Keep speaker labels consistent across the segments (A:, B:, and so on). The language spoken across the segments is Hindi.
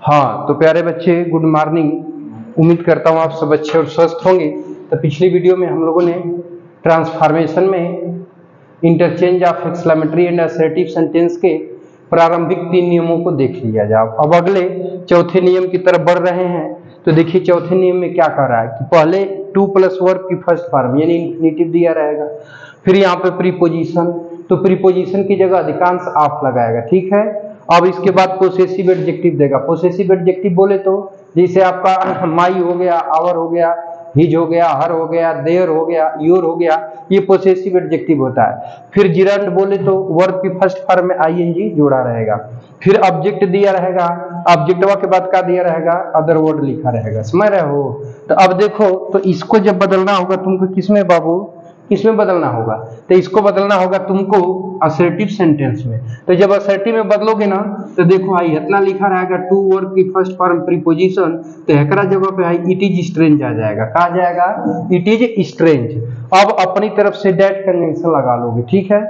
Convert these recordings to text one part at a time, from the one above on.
A: हाँ तो प्यारे बच्चे, गुड मॉर्निंग। उम्मीद करता हूँ आप सब अच्छे और स्वस्थ होंगे। तो पिछली वीडियो में हम लोगों ने ट्रांसफॉर्मेशन में interchange of exclamatory and assertive sentence के प्रारंभिक 3 नियमों को देख लिया जाए। अब अगले चौथे नियम की तरफ बढ़ रहे हैं। तो देखिए चौथे नियम में क्या कर रहा है कि पहले टू प्लस वर्ब की फर्स्ट फॉर्म यानी इन्फिनिटिव दिया रहेगा, फिर यहाँ पे प्रीपोजिशन, तो प्रीपोजिशन की जगह अधिकांश ऑफ लगाएगा, ठीक है। अब इसके बाद पोसेसिव एडजेक्टिव देगा। पोसेसिव एडजेक्टिव बोले तो जैसे आपका माई हो गया, आवर हो गया, हिज हो गया, हर हो गया, देयर हो गया, योर हो गया, ये पोसेसिव एडजेक्टिव होता है। फिर जिरंड बोले तो वर्ब की फर्स्ट फॉर्म में आईएनजी जोड़ा रहेगा। फिर ऑब्जेक्ट दिया रहेगा, ऑब्जेक्टवा के बाद क्या दिया रहेगा, अदर वर्ड लिखा रहेगा, समझ रहे हो। तो अब देखो, तो इसको जब बदलना होगा तुमको किसमें बाबू, किसमें बदलना होगा, तो इसको बदलना होगा तुमको असर्टिव सेंटेंस में। तो जब असर्टिव में बदलोगे ना तो देखो आई इतना लिखा रहेगा टू वर्ब की फर्स्ट फॉर्म प्रीपोजिशन, तो एकरा जगह पे आई इट इज स्ट्रेंज आ जाएगा। कहा जाएगा इट इज स्ट्रेंज। अब अपनी तरफ से डेट कंजंक्शन लगा लोगे, ठीक है।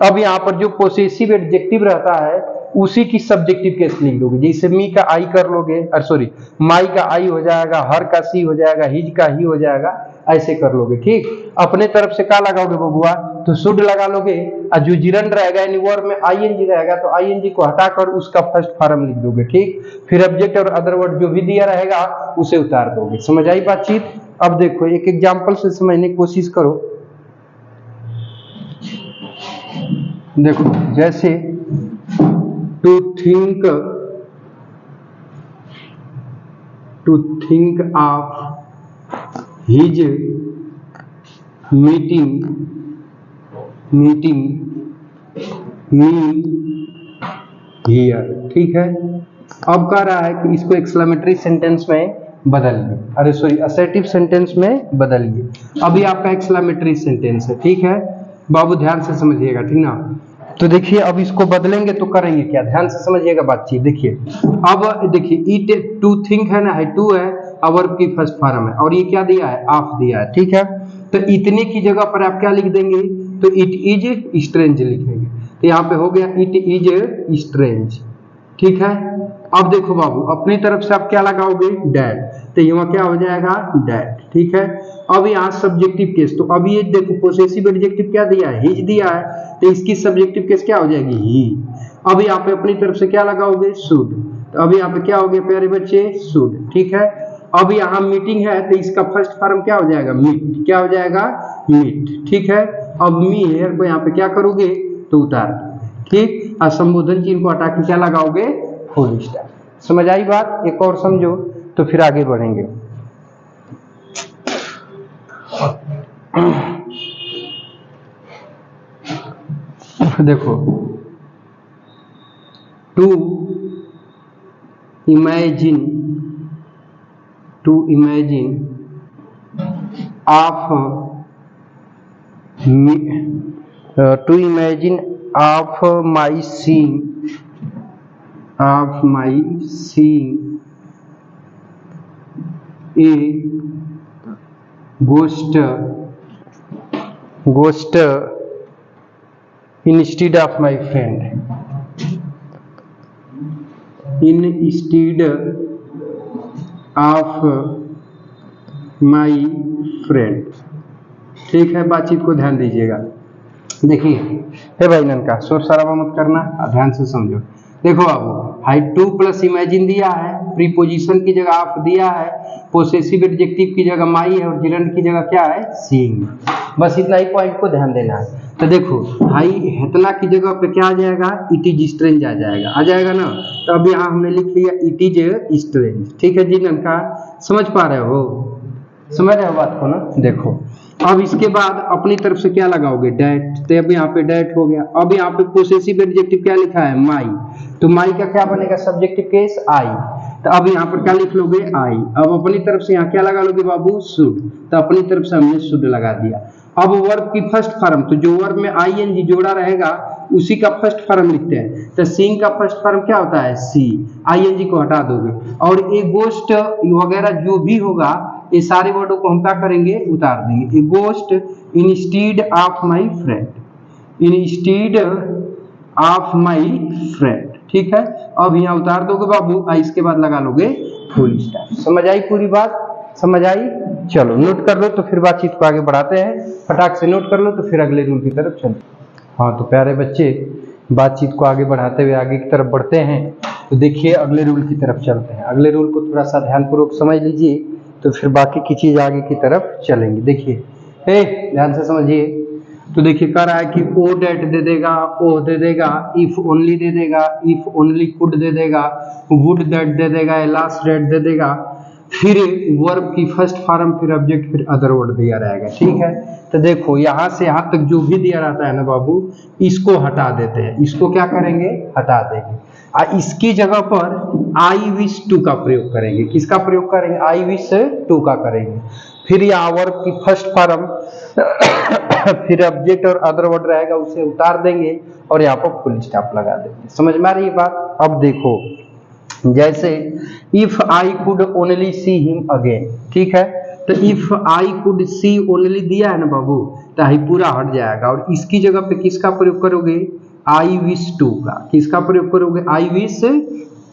A: अब यहाँ पर जो पोसेसिव एडजेक्टिव रहता है उसी की सब्जेक्टिव केस लिख दोगे। जैसे मी का आई कर लोगे, सॉरी माई का आई हो जाएगा, हर का सी हो जाएगा, हिज का ही हो जाएगा, ऐसे कर लोगे, ठीक। अपने तरफ से क्या लगाओगे बबुआ, तो शुड लगा लोगे। और जो जिरंड रहेगा यानी वर्ब में आईएनजी रहेगा तो आईएनजी को हटाकर उसका फर्स्ट फॉर्म लिख दोगे, ठीक। फिर ऑब्जेक्ट और अदर वर्ड जो भी दिया रहेगा उसे उतार दोगे। समझ आई बातचीत। अब देखो एक एग्जांपल से समझने की कोशिश करो। देखो जैसे to think of his meeting me here, ठीक है। अब कह रहा है कि इसको एक्सक्लेमेटरी सेंटेंस में बदलिए, अरे सॉरी असर्टिव सेंटेंस में बदलिए। अभी आपका एक्सक्लेमेटरी सेंटेंस है, ठीक है बाबू, ध्यान से समझिएगा, ठीक ना। तो देखिए अब इसको बदलेंगे तो करेंगे क्या, ध्यान से समझिएगा बातचीत। देखिए अब देखिए ईट टू थिंक है ना, है टू है, वर्ब की फर्स्ट फॉर्म है, और ये क्या दिया है, ऑफ दिया है, ठीक है। तो इतने की जगह पर आप क्या लिख देंगे, तो इट इज स्ट्रेंज लिखेंगे। तो यहाँ पे हो गया इट इज स्ट्रेंज, ठीक है। अब देखो बाबू अपनी तरफ से आप क्या लगाओगे, डैड, तो यहाँ क्या हो जाएगा, डैड, ठीक है। अब यहाँ सब्जेक्टिव केस, तो अभी ये देखो पोसेसिव एडजेक्टिव क्या दिया है, हिज दिया है, तो इसकी सब्जेक्टिव केस क्या हो जाएगी, ही। अब यहाँ पे अपनी तरफ से क्या लगाओगे, शुड, तो अभी यहाँ पे क्या हो गया प्यारे बच्चे, शुड, ठीक है। अब यहाँ मीटिंग है तो इसका फर्स्ट फॉर्म क्या हो जाएगा, मीट, क्या हो जाएगा, मीट, ठीक है। अब मी हेयर को यहाँ पे क्या करोगे, तो उतार दोगे, ठीक। और संबोधन चिन्ह को हटा के क्या लगाओगे, फुल स्टॉप। समझ आई बात। एक और समझो तो फिर आगे बढ़ेंगे। देखो to imagine of my seeing a ghost instead of my friend, instead of my friend, ठीक है। बातचीत को ध्यान दीजिएगा। देखिए हे भाई ननका, शोर शराबा मत करना, ध्यान से समझो। देखो अब हाई टू प्लस इमेजिन दिया है, प्रीपोजिशन की जगह ऑफ दिया है, पोसेसिव एडजेक्टिव की जगह माई है, और जिरंड की जगह क्या है, सीइंग। बस इतना ही पॉइंट को ध्यान देना है। तो देखो हाई हेतला की जगह पे क्या आ जाएगा, इट इज स्ट्रेंज आ जाएगा ना। तो अब यहाँ हमने लिख लिया इट इज स्ट्रेंज, ठीक है जी ननका, समझ पा रहे हो, समझ रहे हो बात को ना। देखो अब इसके बाद अपनी तरफ से क्या लगाओगे, डैट, तो अब यहाँ पे डैट हो गया। अब यहाँ पे पोसेसिव एडजेक्टिव क्या लिखा है, माई, तो माई का क्या बनेगा, सब्जेक्टिव केस आई, तो अब यहाँ पर क्या लिख लोगे, आई। अब अपनी तरफ से यहाँ क्या लगा लोगे बाबू, शुड, तो अपनी तरफ से हमने शुड लगा दिया। अब वर्ब की फर्स्ट फॉर्म, तो जो वर्ब में आईएनजी जोड़ा रहेगा उसी का फर्स्ट फॉर्म लिखते हैं। तो सीइंग का फर्स्ट फॉर्म क्या होता है, सी, आईएनजी को हटा दोगे, और ए गोस्ट वगैरह जो भी होगा ये सारे वर्डों को हम क्या करेंगे, उतार देंगे। A ghost instead of my friend, instead of my friend, ठीक है। अब यहाँ उतार दोगे बाबू, इसके बाद लगा लोगे फुल स्टॉप। समझ आई पूरी बात? समझ आई? चलो नोट कर लो तो फिर बातचीत को आगे बढ़ाते हैं। फटाक से नोट कर लो तो फिर अगले रूल की तरफ चलते हैं। हाँ तो प्यारे बच्चे, बातचीत को आगे बढ़ाते हुए आगे की तरफ बढ़ते हैं। तो देखिए अगले रूल की तरफ चलते हैं। अगले रूल को थोड़ा सा ध्यानपूर्वक समझ लीजिए, तो फिर बाकी की चीज आगे की तरफ चलेंगे। देखिए ध्यान से समझिए। तो देखिए कह रहा है कि ओ डेट दे देगा, ओ दे देगा, इफ ओनली दे देगा, इफ ओनली कुड दे देगा, वुड दैट दे देगा, लास्ट डेट दे देगा, फिर वर्ब की फर्स्ट फॉर्म, फिर ऑब्जेक्ट, फिर अदर वर्ड दिया रहेगा। ठीक है। तो देखो यहाँ से यहाँ तक जो भी दिया रहता है ना बाबू, इसको हटा देते हैं। इसको क्या करेंगे? हटा देंगे। इसकी जगह पर आई विश टू का प्रयोग करेंगे। किसका प्रयोग करेंगे? आई विश टू का करेंगे। फिर यहाँ वर्ब की फर्स्ट फॉर्म फिर ऑब्जेक्ट और अदर वर्ड रहेगा, उसे उतार देंगे और यहाँ पर फुल स्टॉप लगा देंगे। समझ में आ रही है बात? अब देखो जैसे if I could only see him again, ठीक है। तो if I could see only दिया है ना बाबू, तो आई पूरा हट जाएगा और इसकी जगह पे किसका प्रयोग करोगे? आई विश टू का। किसका प्रयोग करोगे? आई विश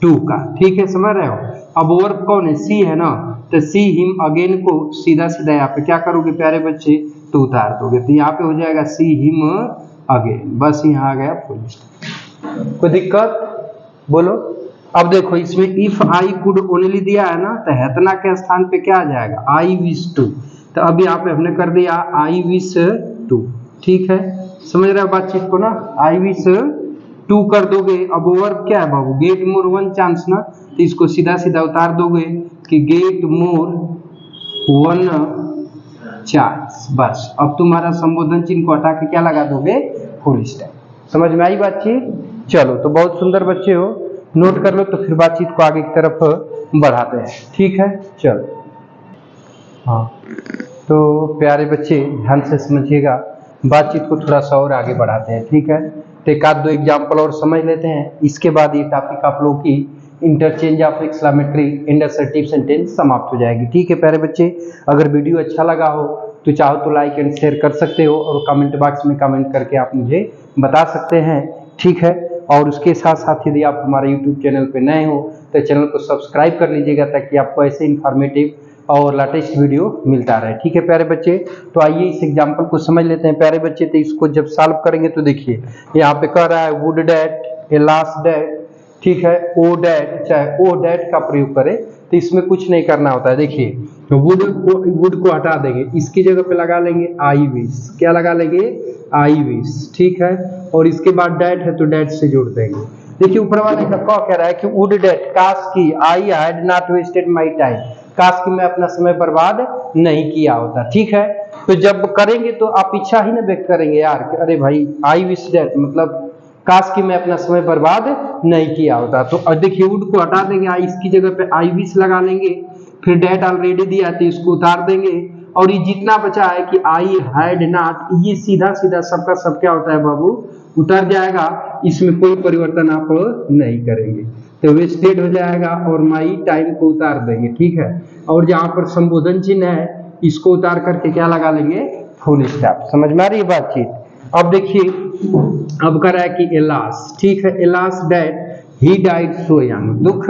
A: टू का। ठीक है, समझ रहे हो? अब वर्ब कौन है? सी है ना, तो सी हिम अगेन को सीधा सीधा यहाँ पे क्या करोगे प्यारे बच्चे? तो उतार दोगे, तो यहाँ पे हो जाएगा सी हिम अगेन। बस यहाँ आ गया फुल स्टॉप। कोई दिक्कत? बोलो। अब देखो इसमें इफ आई कुड ओनली दिया है ना, तो हेतना के स्थान पे क्या आ जाएगा? I wish to. तो अब यहाँ पे हमने कर दिया आई विश टू। ठीक है, समझ रहे हो बातचीत को ना? आई विश टू कर दोगे। अब वर्ब क्या है बाबू? गेट मोर वन चांस ना, तो इसको सीधा सीधा उतार दोगे कि गेट मोर वन चांस। बस अब तुम्हारा संबोधन चिन्ह को हटा के क्या लगा दोगे? Full stop. समझ में आई बातचीत? चलो तो बहुत सुंदर बच्चे हो, नोट कर लो तो फिर बातचीत को आगे की तरफ बढ़ाते हैं। ठीक है, चलो। हाँ तो प्यारे बच्चे ध्यान से समझिएगा, बातचीत को थोड़ा सा और आगे बढ़ाते हैं। ठीक है, तो एक आध दो एग्जाम्पल और समझ लेते हैं। इसके बाद ये टॉपिक आप लोगों की interchange of exclamatory and assertive sentence समाप्त हो जाएगी। ठीक है प्यारे बच्चे, अगर वीडियो अच्छा लगा हो तो चाहो तो लाइक एंड शेयर कर सकते हो और कमेंट बॉक्स में कमेंट करके आप मुझे बता सकते हैं। ठीक है, और उसके साथ साथ यदि आप हमारे YouTube चैनल पे नए हो तो चैनल को सब्सक्राइब कर लीजिएगा, ताकि आपको ऐसे इन्फॉर्मेटिव और लेटेस्ट वीडियो मिलता रहे। ठीक है प्यारे बच्चे, तो आइए इस एग्जाम्पल को समझ लेते हैं प्यारे बच्चे। तो इसको जब सॉल्व करेंगे तो देखिए यहाँ पे कह रहा है would that A last that, ठीक है, ओ डैट, चाहे ओ डैट का प्रयोग करें तो इसमें कुछ नहीं करना होता है। देखिए तो वुड को हटा देंगे, इसकी जगह पे लगा लेंगे आई विश। क्या लगा लेंगे? I wish. ठीक है, और इसके बाद डैट है तो डैट से जोड़ देंगे। देखिए ऊपर वाले का क्या कह रहा है कि वुड डैट काश की I had not wasted my time, काश की मैं अपना समय बर्बाद नहीं किया होता। ठीक है, तो जब करेंगे तो आप इच्छा ही ना व्यक्त करेंगे यार कि अरे भाई आई विश डैट, मतलब काश की मैं अपना समय बर्बाद नहीं किया होता। तो देखिए वुड को हटा देंगे, इसकी जगह पे आई विश लगा लेंगे, फिर डैट ऑलरेडी दिया तो इसको उतार देंगे, और ये जितना बचा है कि आई हैड नॉट, ये सीधा सीधा सबका सब क्या होता है बाबू? उतर जाएगा। इसमें कोई परिवर्तन आप नहीं करेंगे, तो वेस्टेड हो जाएगा और माई टाइम को उतार देंगे। ठीक है, और जहां पर संबोधन चिन्ह है इसको उतार करके क्या लगा लेंगे? Full stop. समझ में आ रही है बातचीत? अब देखिए अब कर रहा है कि एलास, ठीक है, alas that he died so young, दुख,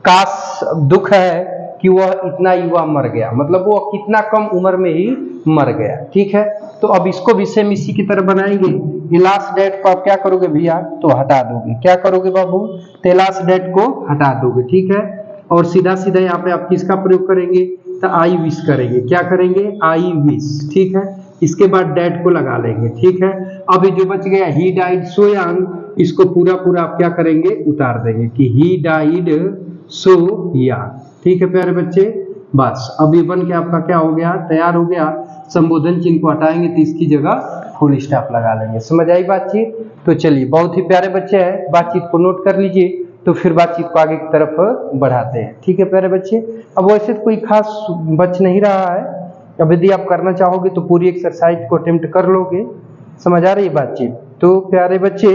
A: काश दुख है कि वह इतना युवा मर गया, मतलब वो कितना कम उम्र में ही मर गया। ठीक है, तो अब इसको भी सेम इसी की तरह बनाएंगे। लास्ट डेट को आप क्या करोगे भैया? तो हटा दोगे। क्या करोगे बाबू? तो लास्ट डेट को हटा दोगे। ठीक है, और सीधा सीधा यहाँ पे आप किसका प्रयोग करेंगे? तो आई विश करेंगे। क्या करेंगे? I wish. ठीक है, इसके बाद डेट को लगा लेंगे। ठीक है, अब जो बच गया ही डाइड सो यंग, इसको पूरा पूरा आप क्या करेंगे? उतार देंगे कि ही डाइड सो यंग। ठीक है प्यारे बच्चे, बस अब ये बन के आपका क्या हो गया? तैयार हो गया। संबोधन चिन्ह को हटाएंगे तो इसकी जगह फुल स्टॉप लगा लेंगे। समझ आई बातचीत? तो चलिए, बहुत ही प्यारे बच्चे हैं, बातचीत को नोट कर लीजिए, तो फिर बातचीत को आगे की तरफ बढ़ाते हैं। ठीक है प्यारे बच्चे, अब वैसे तो कोई खास बच नहीं रहा है, अब यदि आप करना चाहोगे तो पूरी एक्सरसाइज को अटेम्प्ट कर लोगे। समझ आ रही है बातचीत? तो प्यारे बच्चे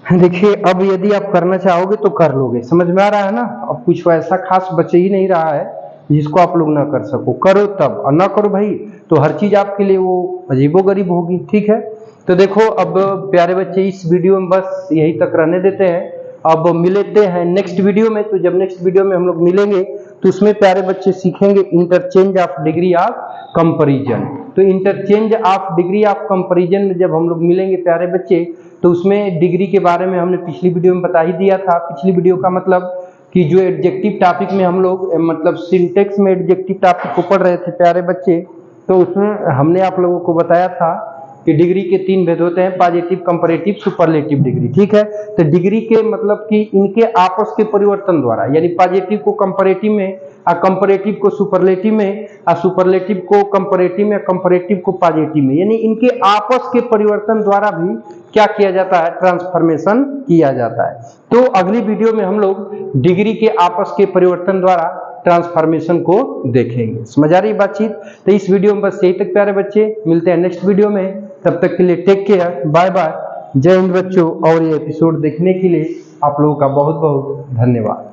A: देखिए अब यदि आप करना चाहोगे तो कर लोगे। समझ में आ रहा है ना? अब कुछ ऐसा खास बचे ही नहीं रहा है जिसको आप लोग ना कर सको। करो तब, और ना करो भाई तो हर चीज आपके लिए वो अजीबोगरीब होगी। ठीक है, तो देखो अब प्यारे बच्चे इस वीडियो में बस यही तक रहने देते हैं। अब मिलते हैं नेक्स्ट वीडियो में। तो जब नेक्स्ट वीडियो में हम लोग मिलेंगे तो उसमें प्यारे बच्चे सीखेंगे interchange of degree of comparison. तो interchange of degree of comparison में जब हम लोग मिलेंगे प्यारे बच्चे तो उसमें डिग्री के बारे में हमने पिछली वीडियो में बता ही दिया था। पिछली वीडियो का मतलब कि जो एडजेक्टिव टॉपिक में हम लोग मतलब सिंटेक्स में एडजेक्टिव टॉपिक को पढ़ रहे थे प्यारे बच्चे, तो उसमें हमने आप लोगों को बताया था कि डिग्री के 3 भेद होते हैं, पॉजिटिव, कंपैरेटिव, सुपरलेटिव डिग्री। ठीक है, तो डिग्री के मतलब कि इनके आपस के परिवर्तन द्वारा, यानी पॉजिटिव को कंपैरेटिव में और कंपैरेटिव को सुपरलेटिव में और सुपरलेटिव को कंपैरेटिव में, कंपैरेटिव को पॉजिटिव में, यानी इनके आपस के परिवर्तन द्वारा भी क्या किया जाता है, ट्रांसफॉर्मेशन किया जाता है। तो अगली वीडियो में हम लोग डिग्री के आपस के परिवर्तन द्वारा ट्रांसफॉर्मेशन को देखेंगे। समझ आ रही बातचीत? तो इस वीडियो में बस यही तक प्यारे बच्चे, मिलते हैं नेक्स्ट वीडियो में। तब तक के लिए टेक केयर, बाय बाय, जय हिंद बच्चों। और ये एपिसोड देखने के लिए आप लोगों का बहुत बहुत धन्यवाद।